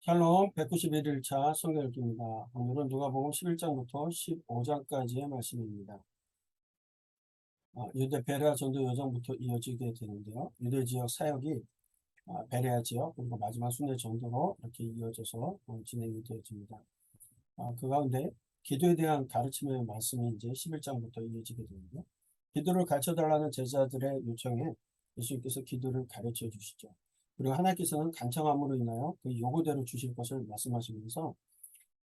샬롬 191일차 성경 읽기입니다. 오늘은 누가복음 11장부터 15장까지의 말씀입니다. 유대 베레아 전도 여정부터 이어지게 되는데요. 유대 지역 사역이 베레아 지역 그리고 마지막 순회 전도로 이렇게 이어져서 진행이 되어집니다. 그 가운데 기도에 대한 가르침의 말씀이 이제 11장부터 이어지게 되는데요. 기도를 가르쳐달라는 제자들의 요청에 예수님께서 기도를 가르쳐 주시죠. 그리고 하나님께서는 간청함으로 인하여 그 요구대로 주실 것을 말씀하시면서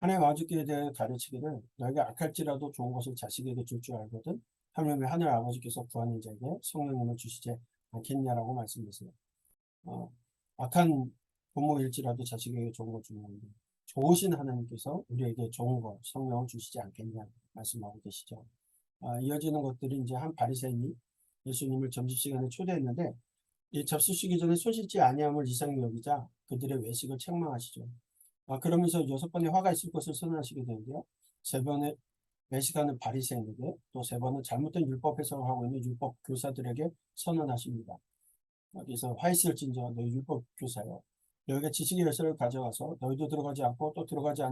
하나님 아버지께 대해 가르치기를 너희가 악할지라도 좋은 것을 자식에게 줄 줄 알거든 하물며 하늘 아버지께서 구하는 자에게 성령님을 주시지 않겠냐라고 말씀하세요. 어, 악한 부모일지라도 자식에게 좋은 것 주는데 좋으신 하나님께서 우리에게 좋은 것 성령을 주시지 않겠냐 말씀하고 계시죠. 이어지는 것들이 이제 한 바리새인이 예수님을 점심시간에 초대했는데 이 접수시기 전에 손 씻지 아니함을 이상히 여기자 그들의 외식을 책망하시죠. 그러면서 6번의 화가 있을 것을 선언하시게 되는데요. 3번의 외식하는 바리새인에게 또 3번은 잘못된 율법 해석을 하고 있는 율법 교사들에게 선언하십니다. 여기서 화 있을진저 너희 율법 교사여 너희가 지식의 열쇠를 가져가서 너희도 들어가지 않고 또 들어가지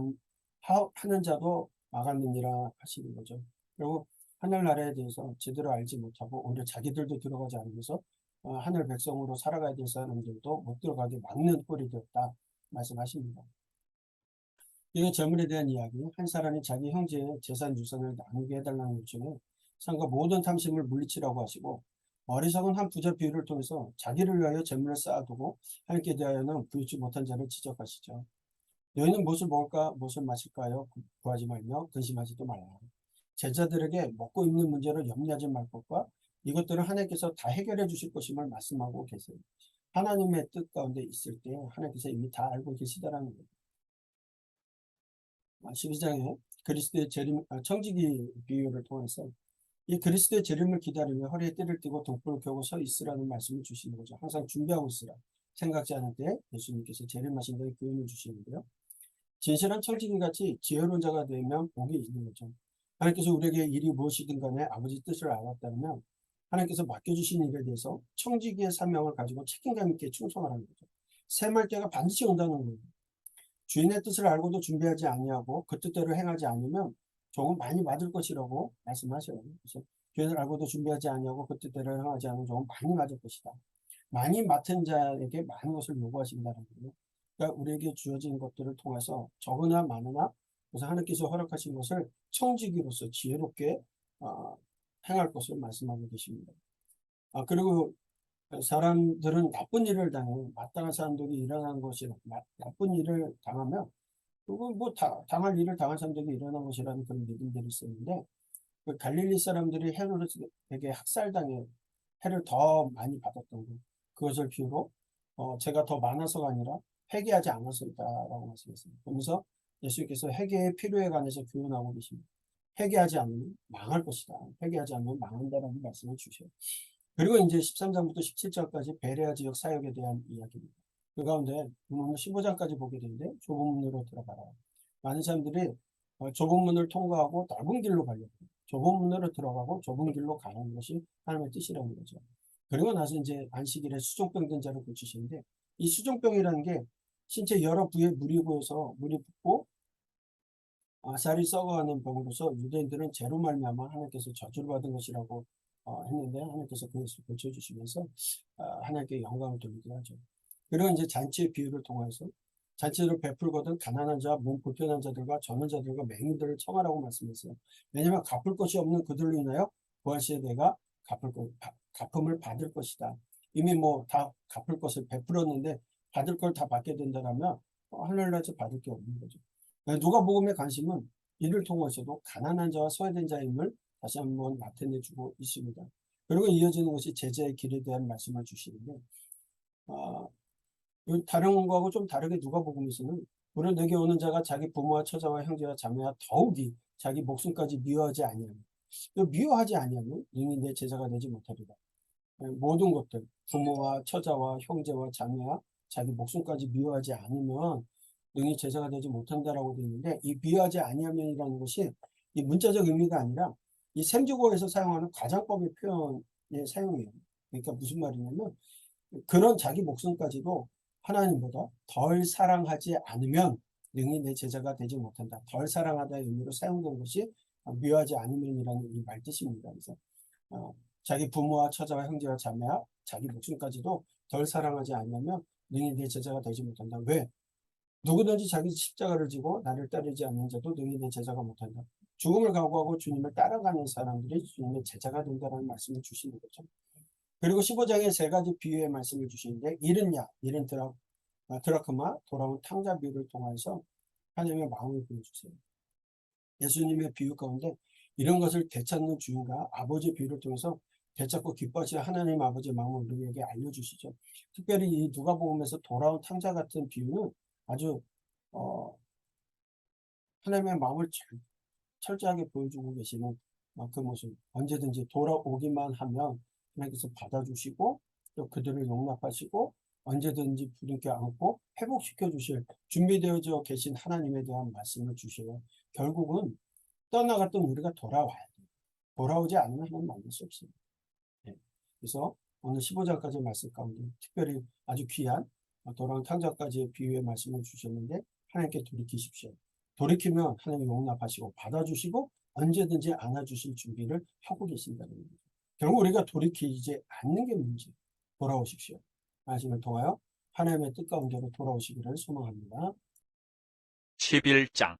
하는 자도 막았느니라 하시는 거죠. 그리고 하늘나라에 대해서 제대로 알지 못하고 오히려 자기들도 들어가지 않으면서 하늘 백성으로 살아가야 될 사람들도 못 들어가게 막는 꼴이 되었다 말씀하십니다. 이게 재물에 대한 이야기, 한 사람이 자기 형제의 재산 유산을 나누게 해달라는 요청에 상과 모든 탐심을 물리치라고 하시고 어리석은 한 부자 비유를 통해서 자기를 위하여 재물을 쌓아두고 하나님께 대하여는 부유치 못한 자를 지적하시죠. 너희는 무엇을 먹을까 무엇을 마실까요? 구하지 말며 근심하지도 말라. 제자들에게 먹고 입는 문제를 염려하지 말 것과 이것들은 하나님께서 다 해결해 주실 것임을 말씀하고 계세요. 하나님의 뜻 가운데 있을 때 하나님께서 이미 다 알고 계시다라는 거예요. 12장에 그리스도의 재림, 청지기 비유를 통해서 이 그리스도의 재림을 기다리며 허리에 띠를 띠고 등불을 켜고 서 있으라는 말씀을 주시는 거죠. 항상 준비하고 있으라. 생각지 않을 때 예수님께서 재림하신다는 교훈을 주시는데요. 진실한 청지기같이 지혜로운 자가 되면 복이 있는 거죠. 하나님께서 우리에게 일이 무엇이든 간에 아버지 뜻을 알았다면 하나님께서 맡겨주신 일에 대해서 청지기의 사명을 가지고 책임감 있게 충성을 하는 거죠. 새말 때가 반드시 온다는 거예요. 주인의 뜻을 알고도 준비하지 아니하고 그 뜻대로 행하지 않으면 조금 많이 맞을 것이라고 말씀하셔요. 그래서 주인을 알고도 준비하지 아니하고 그 뜻대로 행하지 않으면 조금 많이 맞을 것이다. 많이 맡은 자에게 많은 것을 요구하신다는 거예요. 그러니까 우리에게 주어진 것들을 통해서 적으나 많으나 그래서 하나님께서 허락하신 것을 청지기로서 지혜롭게 어, 행할 것을 말씀하고 계십니다. 그리고 사람들은 나쁜 일을 당해 마땅한 사람들이 일어난 것이 나쁜 일을 당하면 그건 뭐 당할 일을 당한 사람들이 일어난 것이라는 그런 믿음들이 있었는데 그 갈릴리 사람들이 헤롯에게 학살당해 해를 더 많이 받았던 것 그것을 비유로 제가 더 많아서가 아니라 회개하지 않았었다라고 말씀했습니다. 그러면서 예수님께서 회개의 필요에 관해서 교훈하고 계십니다. 회개하지 않으면 망할 것이다. 회개하지 않으면 망한다라는 말씀을 주셔요. 그리고 이제 13장부터 17장까지 베레아 지역 사역에 대한 이야기입니다. 그 가운데 오늘 15장까지 보게 되는데 좁은 문으로 들어가라. 많은 사람들이 좁은 문을 통과하고 넓은 길로 가려고 좁은 문으로 들어가고 좁은 길로 가는 것이 하나님의 뜻이라는 거죠. 그리고 나서 이제 안식일에 수종병 든 자를 고치시는데 이 수종병이라는 게 신체 여러 부위에 물이 고여서 물이 붓고 쌀이 썩어가는 병으로서 유대인들은 죄로 말미암아 하나님께서 저주를 받은 것이라고 했는데 하나님께서 그것을 고쳐주시면서 하나님께 영광을 돌리게 하죠. 그리고 이제 잔치의 비유를 통해서 잔치를 베풀거든 가난한 자, 몸 불편한 자들과 전원 자들과 맹인들을 청하라고 말씀했어요. 왜냐하면 갚을 것이 없는 그들로 인하여 부활 시에 내가 갚음을 받을 것이다. 이미 뭐 다 갚을 것을 베풀었는데 받을 걸 다 받게 된다면 하늘나라에서 받을 게 없는 거죠. 누가복음의 관심은 이를 통해서도 가난한 자와 소외된 자임을 다시 한번 나타내주고 있습니다. 그리고 이어지는 것이 제자의 길에 대한 말씀을 주시는데 다른 거하고 좀 다르게 누가복음에서는 오늘 내게 오는 자가 자기 부모와 처자와 형제와 자매와 더욱이 자기 목숨까지 미워하지 아니하면 미워하지 아니하면 이미 내 제자가 되지 못하리라. 모든 것들 부모와 처자와 형제와 자매와 자기 목숨까지 미워하지 않으면 능히 제자가 되지 못한다라고 되어 있는데 이 미워하지 아니하면이라는 것이 이 문자적 의미가 아니라 이 sem주어에서 사용하는 과장법의 표현의 사용이에요. 그러니까 무슨 말이냐면 그런 자기 목숨까지도 하나님보다 덜 사랑하지 않으면 능히 내 제자가 되지 못한다. 덜 사랑하다의 의미로 사용된 것이 미워하지 않으면이라는 이 말 뜻입니다. 그래서 자기 부모와 처자와 형제와 자매와 자기 목숨까지도 덜 사랑하지 않으면 능히 내 제자가 되지 못한다. 왜? 누구든지 자기 십자가를 지고 나를 따르지 않는 자도 능히 내 제자가 못한다. 죽음을 각오하고 주님을 따라가는 사람들이 주님의 제자가 된다는 말씀을 주시는 거죠. 그리고 15장에 세 가지 비유의 말씀을 주시는데, 일은 야, 일은 드라크마, 돌아온 탕자 비유를 통해서 하나님의 마음을 보여주세요. 예수님의 비유 가운데 이런 것을 되찾는 주인과 아버지의 비유를 통해서 되찾고 기뻐하시는 하나님 아버지의 마음을 우리에게 알려주시죠. 특별히 이 누가복음에서 돌아온 탕자 같은 비유는 아주 하나님의 마음을 철저하게 보여주고 계시는 그 모습. 언제든지 돌아오기만 하면 하나님께서 받아주시고 또 그들을 용납하시고 언제든지 부둥켜 안고 회복시켜 주실 준비되어져 계신 하나님에 대한 말씀을 주셔요. 결국은 떠나갔던 우리가 돌아와야 돼요. 돌아오지 않으면 하나님 만날 수 없어요. 네. 그래서 오늘 15장까지 말씀 가운데 특별히 아주 귀한 돌아온 탕자까지의 비유의 말씀을 주셨는데, 하나님께 돌이키십시오. 돌이키면 하나님이 용납하시고 받아주시고 언제든지 안아주실 준비를 하고 계신다는 겁니다. 결국 우리가 돌이키지 않는 게 문제. 돌아오십시오. 말씀을 통하여 하나님의 뜻 가운데로 돌아오시기를 소망합니다. 11장.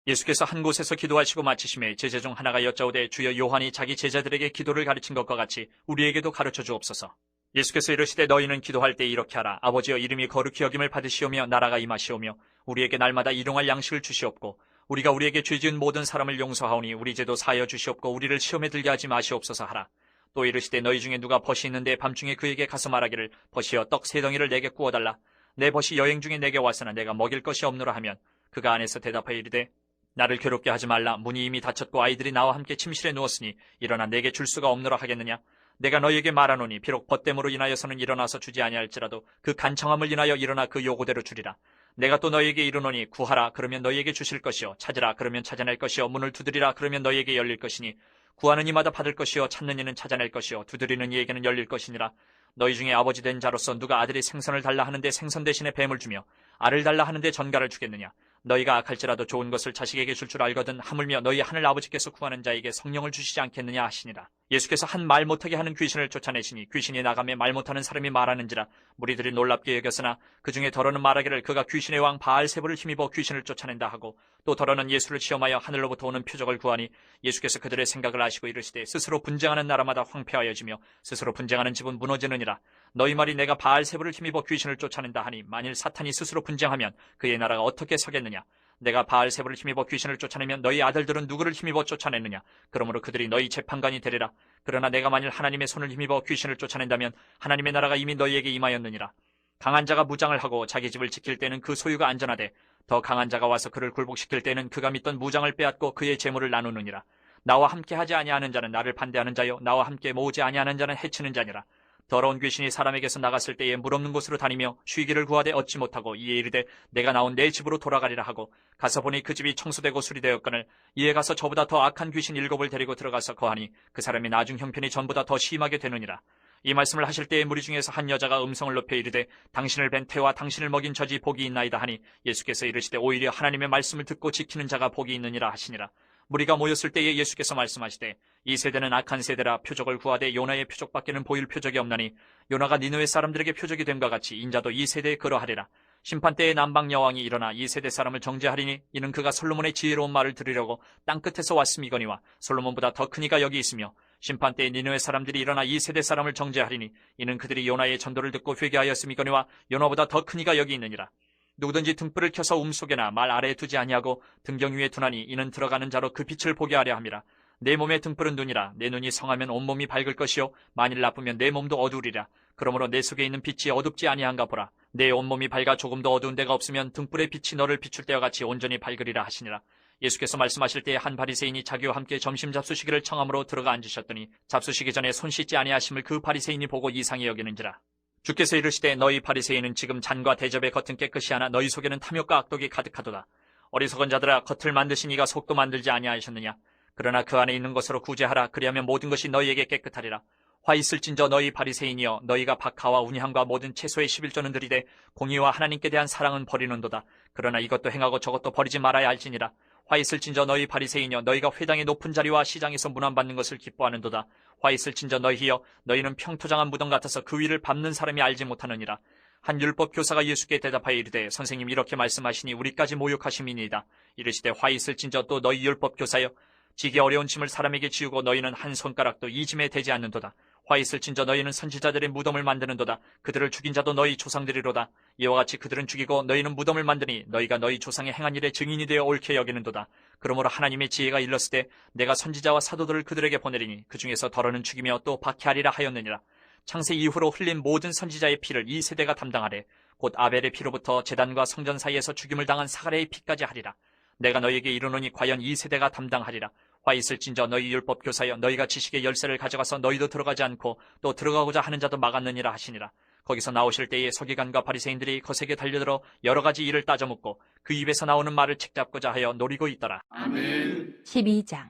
예수께서 한 곳에서 기도하시고 마치심에 제자 중 하나가 여짜오되, 주여, 요한이 자기 제자들에게 기도를 가르친 것과 같이 우리에게도 가르쳐 주옵소서. 예수께서 이르시되, 너희는 기도할 때 이렇게 하라. 아버지여, 이름이 거룩히 여김을 받으시오며 나라가 임하시오며 우리에게 날마다 일용할 양식을 주시옵고 우리가 우리에게 죄 지은 모든 사람을 용서하오니 우리 죄도 사하여 주시옵고 우리를 시험에 들게 하지 마시옵소서 하라. 또 이르시되, 너희 중에 누가 벗이 있는데 밤중에 그에게 가서 말하기를, 벗이여, 떡 세 덩이를 내게 구워달라. 내 벗이 여행 중에 내게 왔으나 내가 먹일 것이 없노라 하면 그가 안에서 대답하여 이르되, 나를 괴롭게 하지 말라. 문이 이미 닫혔고 아이들이 나와 함께 침실에 누웠으니 일어나 내게 줄 수가 없노라 하겠느냐. 내가 너희에게 말하노니 비록 벗됨으로 인하여서는 일어나서 주지 아니할지라도 그 간청함을 인하여 일어나 그 요구대로 주리라. 내가 또 너희에게 이르노니, 구하라 그러면 너희에게 주실 것이요, 찾으라 그러면 찾아낼 것이요, 문을 두드리라 그러면 너희에게 열릴 것이니, 구하는 이마다 받을 것이요, 찾는 이는 찾아낼 것이요, 두드리는 이에게는 열릴 것이니라. 너희 중에 아버지 된 자로서 누가 아들이 생선을 달라 하는데 생선 대신에 뱀을 주며 알을 달라 하는데 전갈을 주겠느냐. 너희가 악할지라도 좋은 것을 자식에게 줄 줄 알거든 하물며 너희 하늘 아버지께서 구하는 자에게 성령을 주시지 않겠느냐 하시니라. 예수께서 한 말 못하게 하는 귀신을 쫓아내시니 귀신이 나가매 말 못하는 사람이 말하는지라. 무리들이 놀랍게 여겼으나 그 중에 더러는 말하기를, 그가 귀신의 왕 바알세불을 힘입어 귀신을 쫓아낸다 하고, 또 더러는 예수를 시험하여 하늘로부터 오는 표적을 구하니, 예수께서 그들의 생각을 아시고 이르시되, 스스로 분쟁하는 나라마다 황폐하여지며 스스로 분쟁하는 집은 무너지느니라. 너희 말이 내가 바알세불을 힘입어 귀신을 쫓아낸다 하니, 만일 사탄이 스스로 분쟁하면 그의 나라가 어떻게 서겠느냐. 내가 바알세불을 힘입어 귀신을 쫓아내면 너희 아들들은 누구를 힘입어 쫓아내느냐. 그러므로 그들이 너희 재판관이 되리라. 그러나 내가 만일 하나님의 손을 힘입어 귀신을 쫓아낸다면 하나님의 나라가 이미 너희에게 임하였느니라. 강한 자가 무장을 하고 자기 집을 지킬 때는 그 소유가 안전하되, 더 강한 자가 와서 그를 굴복시킬 때는 그가 믿던 무장을 빼앗고 그의 재물을 나누느니라. 나와 함께 하지 아니하는 자는 나를 반대하는 자요, 나와 함께 모으지 아니하는 자는 해치는 자니라. 더러운 귀신이 사람에게서 나갔을 때에 물 없는 곳으로 다니며 쉬기를 구하되 얻지 못하고, 이에 이르되 내가 나온 내 집으로 돌아가리라 하고, 가서 보니 그 집이 청소되고 수리되었거늘, 이에 가서 저보다 더 악한 귀신 7을 데리고 들어가서 거하니 그 사람의 나중 형편이 전보다 더 심하게 되느니라. 이 말씀을 하실 때에 무리 중에서 한 여자가 음성을 높여 이르되, 당신을 뵌 태와 당신을 먹인 젖이 복이 있나이다 하니, 예수께서 이르시되, 오히려 하나님의 말씀을 듣고 지키는 자가 복이 있느니라 하시니라. 무리가 모였을 때에 예수께서 말씀하시되, 이 세대는 악한 세대라. 표적을 구하되 요나의 표적밖에는 보일 표적이 없나니, 요나가 니느웨 사람들에게 표적이 됨과 같이 인자도 이 세대에 그러하리라. 심판때에 남방 여왕이 일어나 이 세대 사람을 정죄하리니, 이는 그가 솔로몬의 지혜로운 말을 들으려고 땅끝에서 왔음이거니와 솔로몬보다 더 큰 이가 여기 있으며, 심판때에 니느웨 사람들이 일어나 이 세대 사람을 정죄하리니, 이는 그들이 요나의 전도를 듣고 회개하였음이거니와 요나보다 더 큰 이가 여기 있느니라. 누구든지 등불을 켜서 속에나 말 아래에 두지 아니하고 등경 위에 두나니, 이는 들어가는 자로 그 빛을 보게 하려 함이라. 내 몸의 등불은 눈이라. 내 눈이 성하면 온몸이 밝을 것이요, 만일 나쁘면 내 몸도 어두우리라. 그러므로 내 속에 있는 빛이 어둡지 아니한가 보라. 내 온몸이 밝아 조금도 어두운 데가 없으면 등불의 빛이 너를 비출 때와 같이 온전히 밝으리라 하시니라. 예수께서 말씀하실 때에 한 바리새인이 자기와 함께 점심 잡수시기를 청함으로 들어가 앉으셨더니, 잡수시기 전에 손 씻지 아니하심을 그 바리새인이 보고 이상히 여기는지라. 주께서 이르시되, 너희 바리새인은 지금 잔과 대접의 겉은 깨끗이 하나 너희 속에는 탐욕과 악독이 가득하도다. 어리석은 자들아, 겉을 만드신 이가 속도 만들지 아니하셨느냐. 그러나 그 안에 있는 것으로 구제하라. 그리하면 모든 것이 너희에게 깨끗하리라. 화 있을진저 너희 바리새인이여 너희가 박하와 운향과 모든 채소의 11조는 들이되 공의와 하나님께 대한 사랑은 버리는도다. 그러나 이것도 행하고 저것도 버리지 말아야 할지니라. 화 있을진저 너희 바리새인이여 너희가 회당의 높은 자리와 시장에서 문안받는 것을 기뻐하는도다. 화 있을진저 너희여 너희는 평토장한 무덤 같아서 그 위를 밟는 사람이 알지 못하느니라. 한 율법 교사가 예수께 대답하여 이르되 선생님 이렇게 말씀하시니 우리까지 모욕하심이니이다. 이르시되 화 있을진저 또 너희 율법 교사여 지기 어려운 짐을 사람에게 지우고 너희는 한 손가락도 이 짐에 대지 않는도다. 화 있을진저 너희는 선지자들의 무덤을 만드는도다. 그들을 죽인 자도 너희 조상들이로다. 이와 같이 그들은 죽이고 너희는 무덤을 만드니 너희가 너희 조상의 행한 일의 증인이 되어 옳게 여기는도다. 그러므로 하나님의 지혜가 일렀을 때 내가 선지자와 사도들을 그들에게 보내리니 그 중에서 덜어는 죽이며 또 박해하리라 하였느니라. 창세 이후로 흘린 모든 선지자의 피를 이 세대가 담당하래. 곧 아벨의 피로부터 제단과 성전 사이에서 죽임을 당한 사가랴의 피까지 하리라. 내가 너희에게 이르노니 과연 이 세대가 담당하리라. 화 있을진저 너희 율법 교사여 너희가 지식의 열쇠를 가져가서 너희도 들어가지 않고 또 들어가고자 하는 자도 막았느니라 하시니라. 거기서 나오실 때에 서기관과 바리새인들이 거세게 달려들어 여러 가지 일을 따져묻고 그 입에서 나오는 말을 책잡고자 하여 노리고 있더라. 아멘. 12장.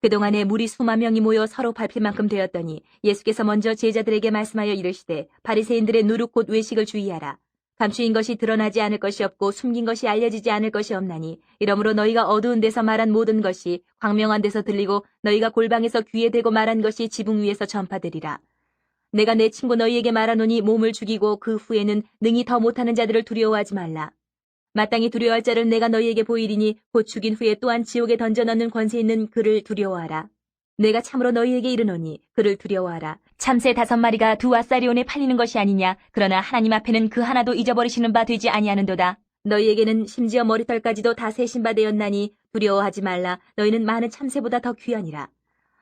그동안에 무리 수만 명이 모여 서로 밟힐 만큼 되었더니 예수께서 먼저 제자들에게 말씀하여 이르시되 바리새인들의 누룩 곧 외식을 주의하라. 감추인 것이 드러나지 않을 것이 없고 숨긴 것이 알려지지 않을 것이 없나니 이러므로 너희가 어두운 데서 말한 모든 것이 광명한 데서 들리고 너희가 골방에서 귀에 대고 말한 것이 지붕 위에서 전파되리라. 내가 내 친구 너희에게 말하노니 몸을 죽이고 그 후에는 능히 더 못하는 자들을 두려워하지 말라. 마땅히 두려워할 자를 내가 너희에게 보이리니 곧 죽인 후에 또한 지옥에 던져 넣는 권세 있는 그를 두려워하라. 내가 참으로 너희에게 이르노니 그를 두려워하라. 참새 5마리가 2아사리온에 팔리는 것이 아니냐. 그러나 하나님 앞에는 그 하나도 잊어버리시는 바 되지 아니하는도다. 너희에게는 심지어 머리털까지도 다 세신 바 되었나니 두려워하지 말라. 너희는 많은 참새보다 더 귀하니라.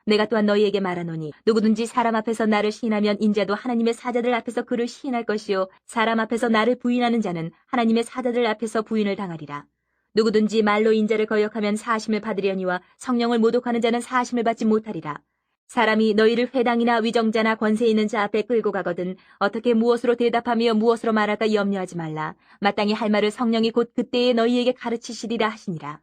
내가 또한 너희에게 말하노니 누구든지 사람 앞에서 나를 시인하면 인자도 하나님의 사자들 앞에서 그를 시인할 것이요 사람 앞에서 나를 부인하는 자는 하나님의 사자들 앞에서 부인을 당하리라. 누구든지 말로 인자를 거역하면 사하심을 받으려니와 성령을 모독하는 자는 사하심을 받지 못하리라. 사람이 너희를 회당이나 위정자나 권세 있는 자 앞에 끌고 가거든 어떻게 무엇으로 대답하며 무엇으로 말할까 염려하지 말라. 마땅히 할 말을 성령이 곧 그때에 너희에게 가르치시리라 하시니라.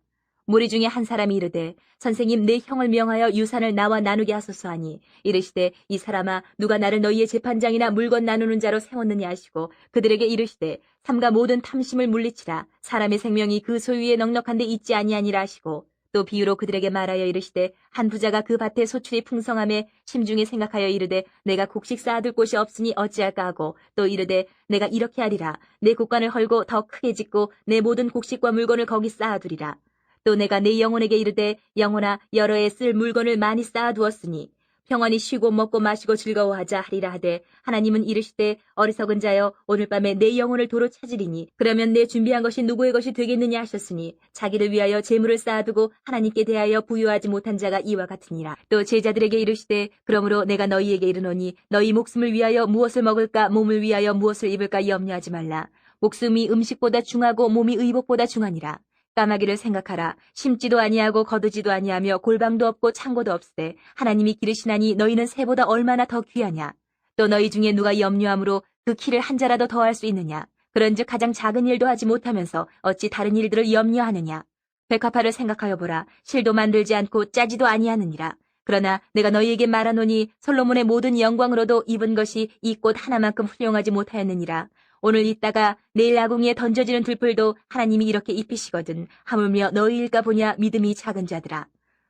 무리 중에 한 사람이 이르되 선생님 내 형을 명하여 유산을 나와 나누게 하소서 하니 이르시되 이 사람아 누가 나를 너희의 재판장이나 물건 나누는 자로 세웠느냐 하시고 그들에게 이르시되 삼가 모든 탐심을 물리치라. 사람의 생명이 그 소유에 넉넉한데 있지 아니하니라 하시고 또 비유로 그들에게 말하여 이르시되 한 부자가 그 밭에 소출이 풍성함에 심중에 생각하여 이르되 내가 곡식 쌓아둘 곳이 없으니 어찌할까 하고 또 이르되 내가 이렇게 하리라. 내 곡간을 헐고 더 크게 짓고 내 모든 곡식과 물건을 거기 쌓아두리라. 또 내가 내 영혼에게 이르되 영혼아 여러 해 쓸 물건을 많이 쌓아두었으니 평안히 쉬고 먹고 마시고 즐거워하자 하리라 하되 하나님은 이르시되 어리석은 자여 오늘 밤에 내 영혼을 도로 찾으리니 그러면 내 준비한 것이 누구의 것이 되겠느냐 하셨으니 자기를 위하여 재물을 쌓아두고 하나님께 대하여 부유하지 못한 자가 이와 같으니라. 또 제자들에게 이르시되 그러므로 내가 너희에게 이르노니 너희 목숨을 위하여 무엇을 먹을까 몸을 위하여 무엇을 입을까 염려하지 말라. 목숨이 음식보다 중하고 몸이 의복보다 중하니라. 까마귀를 생각하라. 심지도 아니하고 거두지도 아니하며 골방도 없고 창고도 없으되 하나님이 기르시나니 너희는 새보다 얼마나 더 귀하냐. 또 너희 중에 누가 염려함으로 그 키를 한 자라도 더할 수 있느냐. 그런즉 가장 작은 일도 하지 못하면서 어찌 다른 일들을 염려하느냐. 백합화를 생각하여 보라. 실도 만들지 않고 짜지도 아니하느니라. 그러나 내가 너희에게 말하노니 솔로몬의 모든 영광으로도 입은 것이 이 꽃 하나만큼 훌륭하지 못하였느니라. 오늘 있다가 내일 아궁이에 던져지는 들풀도 하나님이 이렇게 입히시거든. 하물며 너희일까 보냐 믿음이 작은 자들아.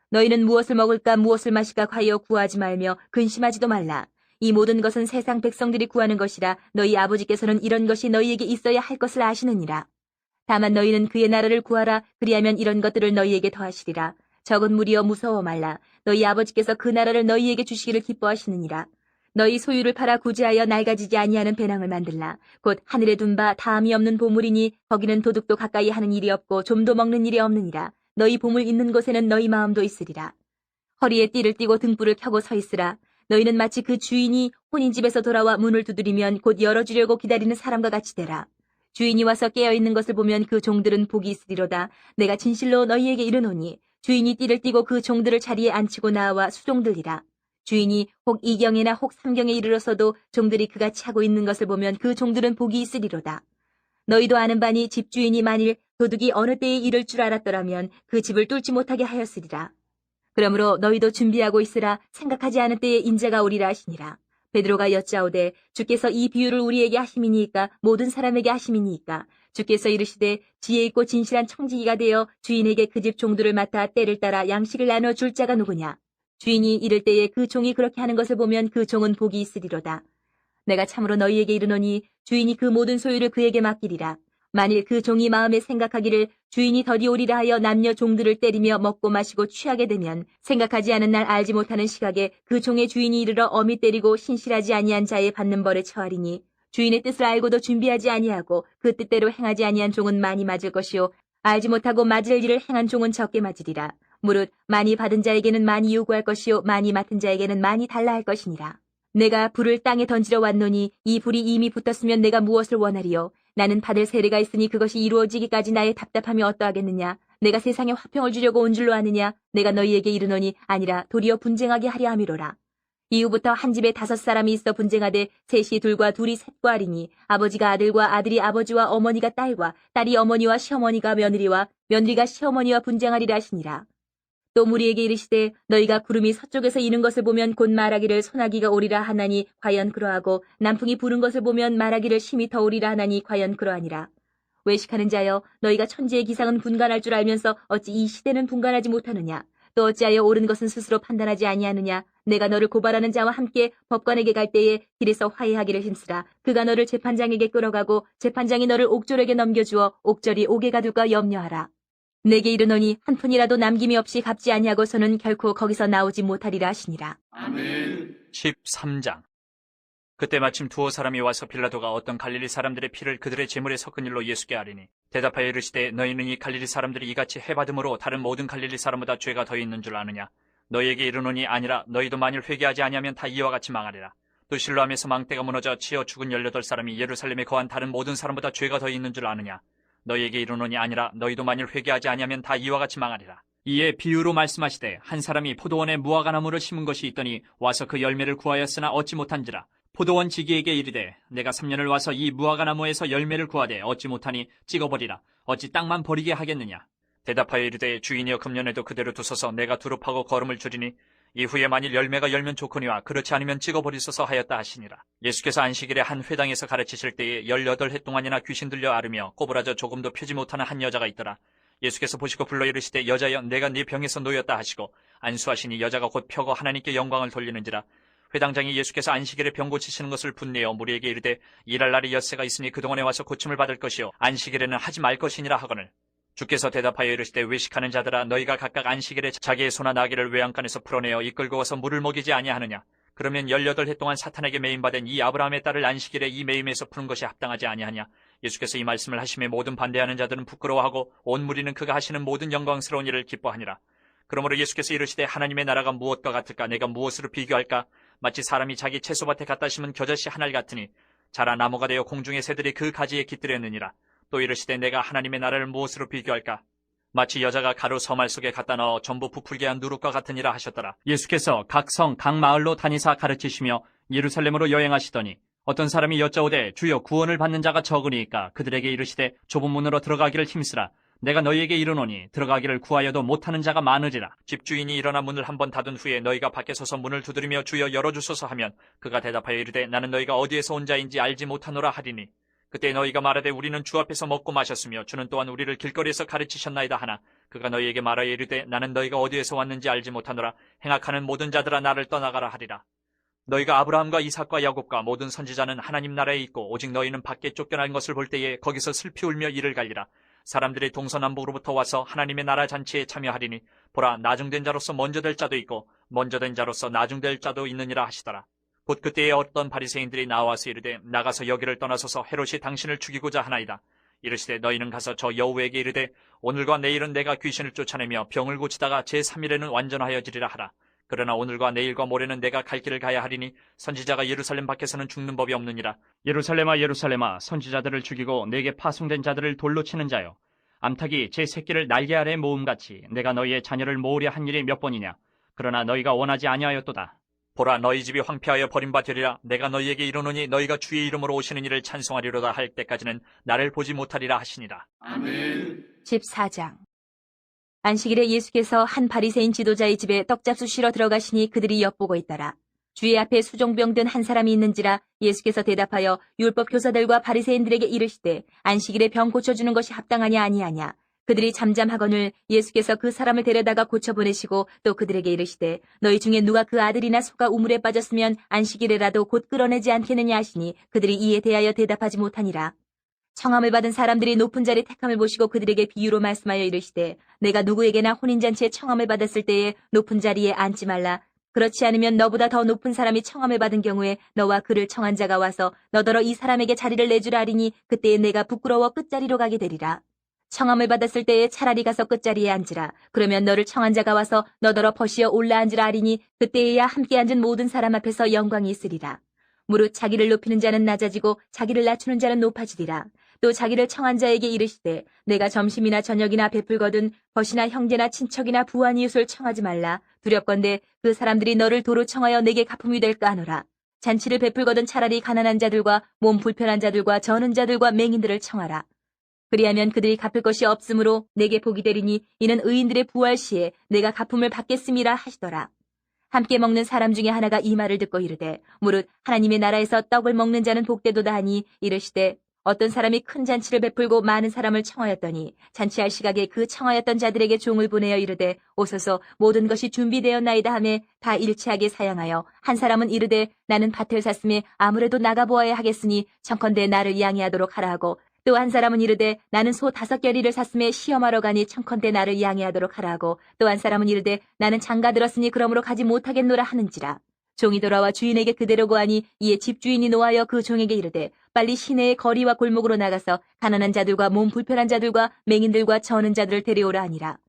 너희는 무엇을 먹을까 무엇을 마실까 과여 구하지 말며 근심하지도 말라. 이 모든 것은 세상 백성들이 구하는 것이라. 너희 아버지께서는 이런 것이 너희에게 있어야 할 것을 아시느니라. 다만 너희는 그의 나라를 구하라. 그리하면 이런 것들을 너희에게 더하시리라. 적은 무리여 무서워 말라. 너희 아버지께서 그 나라를 너희에게 주시기를 기뻐하시느니라. 너희 소유를 팔아 구제하여 낡아지지 아니하는 배낭을 만들라. 곧 하늘에 둔 바 다함이 없는 보물이니 거기는 도둑도 가까이 하는 일이 없고 좀도 먹는 일이 없느니라. 너희 보물 있는 곳에는 너희 마음도 있으리라. 허리에 띠를 띠고 등불을 켜고 서 있으라. 너희는 마치 그 주인이 혼인집에서 돌아와 문을 두드리면 곧 열어주려고 기다리는 사람과 같이 되라. 주인이 와서 깨어있는 것을 보면 그 종들은 복이 있으리로다. 내가 진실로 너희에게 이르노니 주인이 띠를 띠고 그 종들을 자리에 앉히고 나와 수종들이라. 주인이 혹 2경에나 혹 3경에 이르러서도 종들이 그같이 하고 있는 것을 보면 그 종들은 복이 있으리로다. 너희도 아는 바니 집주인이 만일 도둑이 어느 때에 이를 줄 알았더라면 그 집을 뚫지 못하게 하였으리라. 그러므로 너희도 준비하고 있으라. 생각하지 않은 때에 인자가 오리라 하시니라. 베드로가 여짜오되 주께서 이 비유를 우리에게 하심이니까 모든 사람에게 하심이니까 주께서 이르시되 지혜 있고 진실한 청지기가 되어 주인에게 그 집 종들을 맡아 때를 따라 양식을 나눠 줄 자가 누구냐. 주인이 이를 때에 그 종이 그렇게 하는 것을 보면 그 종은 복이 있으리로다. 내가 참으로 너희에게 이르노니 주인이 그 모든 소유를 그에게 맡기리라. 만일 그 종이 마음에 생각하기를 주인이 더디 오리라 하여 남녀 종들을 때리며 먹고 마시고 취하게 되면 생각하지 않은 날 알지 못하는 시각에 그 종의 주인이 이르러 엄히 때리고 신실하지 아니한 자의 받는 벌에 처하리니 주인의 뜻을 알고도 준비하지 아니하고 그 뜻대로 행하지 아니한 종은 많이 맞을 것이요 알지 못하고 맞을 일을 행한 종은 적게 맞으리라. 무릇 많이 받은 자에게는 많이 요구할 것이요 많이 맡은 자에게는 많이 달라 할 것이니라. 내가 불을 땅에 던지러 왔노니 이 불이 이미 붙었으면 내가 무엇을 원하리요. 나는 받을 세례가 있으니 그것이 이루어지기까지 나의 답답함이 어떠하겠느냐. 내가 세상에 화평을 주려고 온 줄로 아느냐. 내가 너희에게 이르노니 아니라 도리어 분쟁하게 하려 함이로라. 이후부터 한 집에 5 사람이 있어 분쟁하되 셋이 둘과 둘이 셋과 하리니 아버지가 아들과 아들이 아버지와 어머니가 딸과 딸이 어머니와 시어머니가 며느리와 며느리가 시어머니와 분쟁하리라 하시니라. 또 무리에게 이르시되 너희가 구름이 서쪽에서 이는 것을 보면 곧 말하기를 소나기가 오리라 하나니 과연 그러하고 남풍이 부는 것을 보면 말하기를 심히 더우리라 하나니 과연 그러하니라. 외식하는 자여 너희가 천지의 기상은 분간할 줄 알면서 어찌 이 시대는 분간하지 못하느냐. 또 어찌하여 옳은 것은 스스로 판단하지 아니하느냐. 내가 너를 고발하는 자와 함께 법관에게 갈 때에 길에서 화해하기를 힘쓰라. 그가 너를 재판장에게 끌어가고 재판장이 너를 옥졸에게 넘겨주어 옥졸이 옥에 가둘까 염려하라. 내게 이르노니 한 푼이라도 남김이 없이 갚지 아니하고서는 결코 거기서 나오지 못하리라 하시니라. 아멘. 13장. 그때 마침 2 사람이 와서 빌라도가 어떤 갈릴리 사람들의 피를 그들의 제물에 섞은 일로 예수께 아리니 대답하여 이르시되 너희는 이 갈릴리 사람들이 이같이 해받음으로 다른 모든 갈릴리 사람보다 죄가 더 있는 줄 아느냐. 너희에게 이르노니 아니라 너희도 만일 회개하지 아니하면 다 이와 같이 망하리라. 또 실로암에서 망대가 무너져 치어 죽은 18 사람이 예루살렘에 거한 다른 모든 사람보다 죄가 더 있는 줄 아느냐. 너희에게 이르노니 아니라 너희도 만일 회개하지 아니하면 다 이와 같이 망하리라. 이에 비유로 말씀하시되 한 사람이 포도원에 무화과 나무를 심은 것이 있더니 와서 그 열매를 구하였으나 얻지 못한지라. 포도원 지기에게 이르되 내가 3년을 와서 이 무화과 나무에서 열매를 구하되 얻지 못하니 찍어버리라. 어찌 땅만 버리게 하겠느냐. 대답하여 이르되 주인이여 금년에도 그대로 두소서 내가 두릅하고 거름을 줄이니 이후에 만일 열매가 열면 좋거니와 그렇지 않으면 찍어버리소서 하였다 하시니라. 예수께서 안식일에 한 회당에서 가르치실 때에 18해 동안이나 귀신 들려 앓으며 꼬부라져 조금도 펴지 못하는 한 여자가 있더라. 예수께서 보시고 불러 이르시되 여자여 내가 네 병에서 놓였다 하시고 안수하시니 여자가 곧 펴고 하나님께 영광을 돌리는지라. 회당장이 예수께서 안식일에 병 고치시는 것을 분내어 무리에게 이르되 일할 날이 엿새가 있으니 그동안에 와서 고침을 받을 것이요 안식일에는 하지 말 것이니라 하거늘. 주께서 대답하여 이르시되 외식하는 자들아 너희가 각각 안식일에 자기의 소나 나귀를 외양간에서 풀어내어 이끌고 와서 물을 먹이지 아니하느냐. 그러면 18해 동안 사탄에게 매임받은 이 아브라함의 딸을 안식일에 이 매임에서 푸는 것이 합당하지 아니하냐. 예수께서 이 말씀을 하심에 모든 반대하는 자들은 부끄러워하고 온 무리는 그가 하시는 모든 영광스러운 일을 기뻐하니라. 그러므로 예수께서 이르시되 하나님의 나라가 무엇과 같을까. 내가 무엇으로 비교할까. 마치 사람이 자기 채소밭에 갖다 심은 겨자씨 한 알 같으니 자라 나무가 되어 공중의 새들이 그 가지에 깃들였느니라. 또 이르시되 내가 하나님의 나라를 무엇으로 비교할까. 마치 여자가 가루 서말 속에 갖다 넣어 전부 부풀게 한 누룩과 같으니라 하셨더라. 예수께서 각 성, 각 마을로 다니사 가르치시며 예루살렘으로 여행하시더니 어떤 사람이 여짜오되 주여 구원을 받는 자가 적으니까 그들에게 이르시되 좁은 문으로 들어가기를 힘쓰라. 내가 너희에게 이르노니 들어가기를 구하여도 못하는 자가 많으리라. 집주인이 일어나 문을 한번 닫은 후에 너희가 밖에 서서 문을 두드리며 주여 열어주소서 하면 그가 대답하여 이르되 나는 너희가 어디에서 온 자인지 알지 못하노라 하리니 그때 너희가 말하되 우리는 주 앞에서 먹고 마셨으며 주는 또한 우리를 길거리에서 가르치셨나이다 하나 그가 너희에게 말하여 이르되 나는 너희가 어디에서 왔는지 알지 못하노라. 행악하는 모든 자들아 나를 떠나가라 하리라. 너희가 아브라함과 이삭과 야곱과 모든 선지자는 하나님 나라에 있고 오직 너희는 밖에 쫓겨난 것을 볼 때에 거기서 슬피 울며 이를 갈리라. 사람들이 동서남북으로부터 와서 하나님의 나라 잔치에 참여하리니 보라 나중된 자로서 먼저 될 자도 있고 먼저 된 자로서 나중될 자도 있느니라 하시더라. 곧 그때에 어떤 바리새인들이 나와서 이르되 나가서 여기를 떠나소서 헤롯이 당신을 죽이고자 하나이다. 이르시되 너희는 가서 저 여우에게 이르되 오늘과 내일은 내가 귀신을 쫓아내며 병을 고치다가 제3일에는 완전하여지리라 하라. 그러나 오늘과 내일과 모레는 내가 갈 길을 가야 하리니 선지자가 예루살렘 밖에서는 죽는 법이 없느니라. 예루살렘아 예루살렘아 선지자들을 죽이고 내게 파송된 자들을 돌로 치는 자여 암탉이 제 새끼를 날개 아래 모음같이 내가 너희의 자녀를 모으려 한 일이 몇 번이냐. 그러나 너희가 원하지 아니하였도다. 보라 너희 집이 황폐하여 버림바 되리라. 내가 너희에게 이르노니 너희가 주의 이름으로 오시는 이를 찬송하리로다 할 때까지는 나를 보지 못하리라 하시니라. 아멘. 14장. 안식일에 예수께서 한 바리새인 지도자의 집에 떡잡수 쉬러 들어가시니 그들이 엿보고 있더라. 주의 앞에 수종병 든 한 사람이 있는지라 예수께서 대답하여 율법 교사들과 바리새인들에게 이르시되 안식일에 병 고쳐주는 것이 합당하냐 아니하냐. 그들이 잠잠하거늘 예수께서 그 사람을 데려다가 고쳐보내시고 또 그들에게 이르시되 너희 중에 누가 그 아들이나 소가 우물에 빠졌으면 안식일에라도 곧 끌어내지 않겠느냐 하시니 그들이 이에 대하여 대답하지 못하니라. 청함을 받은 사람들이 높은 자리 택함을 보시고 그들에게 비유로 말씀하여 이르시되 내가 누구에게나 혼인잔치에 청함을 받았을 때에 높은 자리에 앉지 말라. 그렇지 않으면 너보다 더 높은 사람이 청함을 받은 경우에 너와 그를 청한 자가 와서 너더러 이 사람에게 자리를 내주라 하리니 그때에 내가 부끄러워 끝자리로 가게 되리라. 청함을 받았을 때에 차라리 가서 끝자리에 앉으라. 그러면 너를 청한 자가 와서 너더러 버시어 올라 앉으라 하리니 그때에야 함께 앉은 모든 사람 앞에서 영광이 있으리라. 무릇 자기를 높이는 자는 낮아지고 자기를 낮추는 자는 높아지리라. 또 자기를 청한 자에게 이르시되 내가 점심이나 저녁이나 베풀거든 벗이나 형제나 친척이나 부한 이웃을 청하지 말라. 두렵건대 그 사람들이 너를 도로 청하여 내게 갚음이 될까 하노라. 잔치를 베풀거든 차라리 가난한 자들과 몸 불편한 자들과 저는 자들과 맹인들을 청하라. 그리하면 그들이 갚을 것이 없으므로 내게 복이 되리니 이는 의인들의 부활 시에 내가 갚음을 받겠음이라 하시더라. 함께 먹는 사람 중에 하나가 이 말을 듣고 이르되 무릇 하나님의 나라에서 떡을 먹는 자는 복되도다 하니 이르시되 어떤 사람이 큰 잔치를 베풀고 많은 사람을 청하였더니 잔치할 시각에 그 청하였던 자들에게 종을 보내어 이르되 오소서 모든 것이 준비되었나이다 하매 다 일치하게 사양하여 한 사람은 이르되 나는 밭을 샀음에 아무래도 나가보아야 하겠으니 청컨대 나를 양해하도록 하라 하고 또 한 사람은 이르되 나는 소 5겨리를 샀음에 시험하러 가니 청컨대 나를 양해하도록 하라 하고 또 한 사람은 이르되 나는 장가 들었으니 그러므로 가지 못하겠노라 하는지라. 종이 돌아와 주인에게 그대로 고하니 이에 집주인이 노하여 그 종에게 이르되 빨리 시내의 거리와 골목으로 나가서 가난한 자들과 몸 불편한 자들과 맹인들과 저는 자들을 데려오라 하니라.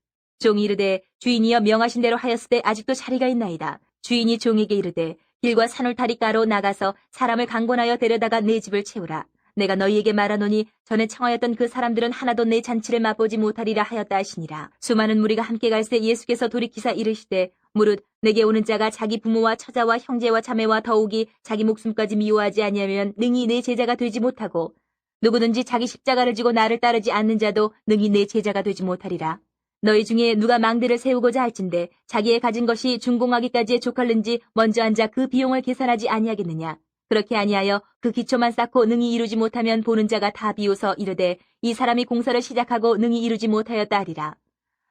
종이 이르되 주인이여 명하신 대로 하였으되 아직도 자리가 있나이다. 주인이 종에게 이르되 길과 산울타리가로 나가서 사람을 강권하여 데려다가 내 집을 채우라. 내가 너희에게 말하노니 전에 청하였던 그 사람들은 하나도 내 잔치를 맛보지 못하리라 하였다 하시니라. 수많은 무리가 함께 갈새 예수께서 돌이키사 이르시되 무릇 내게 오는 자가 자기 부모와 처자와 형제와 자매와 더욱이 자기 목숨까지 미워하지 아니하면 능히 내 제자가 되지 못하고 누구든지 자기 십자가를 지고 나를 따르지 않는 자도 능히 내 제자가 되지 못하리라. 너희 중에 누가 망대를 세우고자 할진대 자기의 가진 것이 준공하기까지에 족할는지 먼저 앉아 그 비용을 계산하지 아니하겠느냐. 그렇게 아니하여 그 기초만 쌓고 능히 이루지 못하면 보는 자가 다 비웃어 이르되 이 사람이 공사를 시작하고 능히 이루지 못하였다 하리라.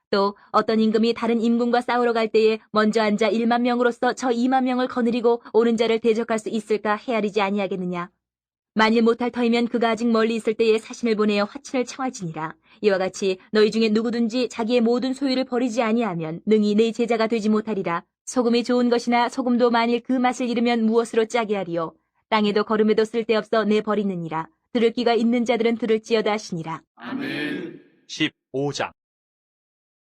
또 어떤 임금이 다른 임금과 싸우러 갈 때에 먼저 앉아 1만 명으로서 저 2만 명을 거느리고 오는 자를 대적할 수 있을까 헤아리지 아니하겠느냐. 만일 못할 터이면 그가 아직 멀리 있을 때에 사신을 보내어 화친을 청할지니라. 이와 같이 너희 중에 누구든지 자기의 모든 소유를 버리지 아니하면 능히 내 제자가 되지 못하리라. 소금이 좋은 것이나 소금도 만일 그 맛을 잃으면 무엇으로 짜게 하리요. 땅에도 거름에도 쓸데없어 내버리느니라. 들을 귀가 있는 자들은 들을지어다 하시니라. 아멘. 15장.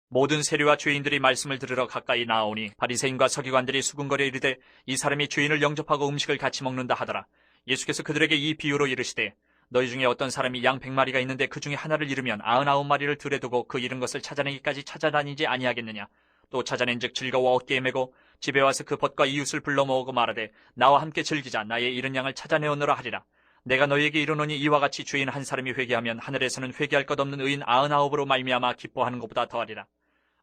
모든 세리와 죄인들이 말씀을 들으러 가까이 나아오니 바리새인과 서기관들이 수군거려 이르되 이 사람이 죄인을 영접하고 음식을 같이 먹는다 하더라. 예수께서 그들에게 이 비유로 이르시되 너희 중에 어떤 사람이 양 100마리가 있는데 그 중에 하나를 잃으면 99마리를 들에 두고 그 잃은 것을 찾아내기까지 찾아다니지 아니하겠느냐. 또 찾아낸즉 즐거워 어깨에 메고 집에 와서 그 벗과 이웃을 불러 모으고 말하되 나와 함께 즐기자. 나의 잃은 양을 찾아내오너라 하리라. 내가 너희에게 이르노니 이와 같이 죄인 한 사람이 회개하면 하늘에서는 회개할 것 없는 의인 99으로 말미암아 기뻐하는 것보다 더하리라.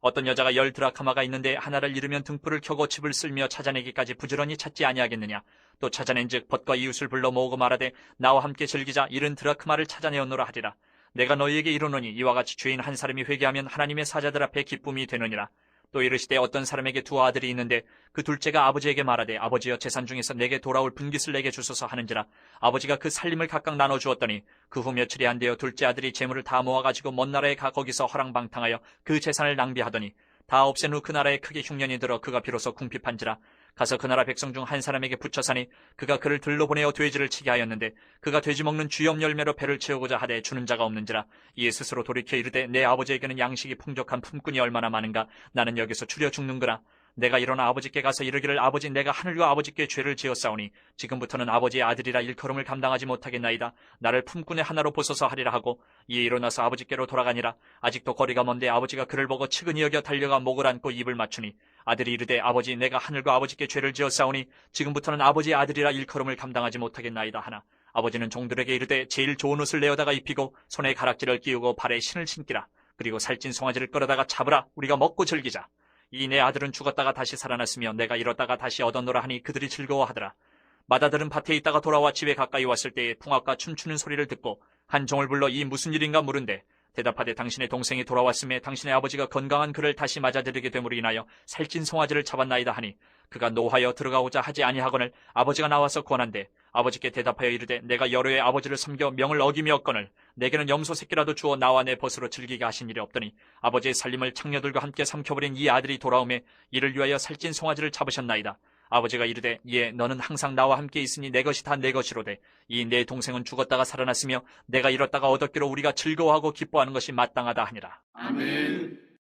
어떤 여자가 10드라크마가 있는데 하나를 잃으면 등불을 켜고 집을 쓸며 찾아내기까지 부지런히 찾지 아니하겠느냐. 또 찾아낸즉 벗과 이웃을 불러 모으고 말하되 나와 함께 즐기자. 70드라크마를 찾아내었노라 하리라. 내가 너희에게 이르노니 이와 같이 죄인 한 사람이 회개하면 하나님의 사자들 앞에 기쁨이 되느니라. 또 이르시되 어떤 사람에게 2 아들이 있는데 그 둘째가 아버지에게 말하되 아버지여 재산 중에서 내게 돌아올 분깃을 내게 주소서 하는지라. 아버지가 그 살림을 각각 나눠 주었더니 그 후 며칠이 안 되어 둘째 아들이 재물을 다 모아가지고 먼 나라에 가 거기서 허랑방탕하여 그 재산을 낭비하더니 다 없앤 후 그 나라에 크게 흉년이 들어 그가 비로소 궁핍한지라. 가서 그 나라 백성 중 한 사람에게 붙여 사니 그가 그를 들로 보내어 돼지를 치게 하였는데 그가 돼지 먹는 주염 열매로 배를 채우고자 하되 주는 자가 없는지라. 이에 스스로 돌이켜 이르되 내 아버지에게는 양식이 풍족한 품꾼이 얼마나 많은가. 나는 여기서 추려 죽는구나. 내가 일어나 아버지께 가서 이르기를 아버지 내가 하늘과 아버지께 죄를 지었사오니 지금부터는 아버지의 아들이라 일컬음을 감당하지 못하겠나이다. 나를 품꾼의 하나로 보소서 하리라 하고 이에 일어나서 아버지께로 돌아가니라. 아직도 거리가 먼데 아버지가 그를 보고 측은히 여겨 달려가 목을 안고 입을 맞추니 아들이 이르되 아버지 내가 하늘과 아버지께 죄를 지었사오니 지금부터는 아버지의 아들이라 일컬음을 감당하지 못하겠나이다 하나 아버지는 종들에게 이르되 제일 좋은 옷을 내어다가 입히고 손에 가락지를 끼우고 발에 신을 신기라. 그리고 살찐 송아지를 끌어다가 잡으라. 우리가 먹고 즐기자. 이 내 아들은 죽었다가 다시 살아났으며 내가 잃었다가 다시 얻었노라 하니 그들이 즐거워하더라. 맏아들은 밭에 있다가 돌아와 집에 가까이 왔을 때에 풍악과 춤추는 소리를 듣고 한 종을 불러 이 무슨 일인가 물은데 대답하되 당신의 동생이 돌아왔음에 당신의 아버지가 건강한 그를 다시 맞아들이게 됨으로 인하여 살찐 송아지를 잡았나이다 하니 그가 노하여 들어가고자 하지 아니하거늘 아버지가 나와서 권한대 아버지께 대답하여 이르되 내가 여러 해 아버지를 섬겨 명을 어기며었거늘 내게는 염소 새끼라도 주어 나와 내 벗으로 즐기게 하신 일이 없더니 아버지의 살림을 창녀들과 함께 삼켜버린 이 아들이 돌아오매 이를 위하여 살찐 송아지를 잡으셨나이다. 아버지가 이르되 예 너는 항상 나와 함께 있으니 내 것이 다 내 것이로되 이 내 동생은 죽었다가 살아났으며 내가 잃었다가 얻었기로 우리가 즐거워하고 기뻐하는 것이 마땅하다 하니라. 아멘.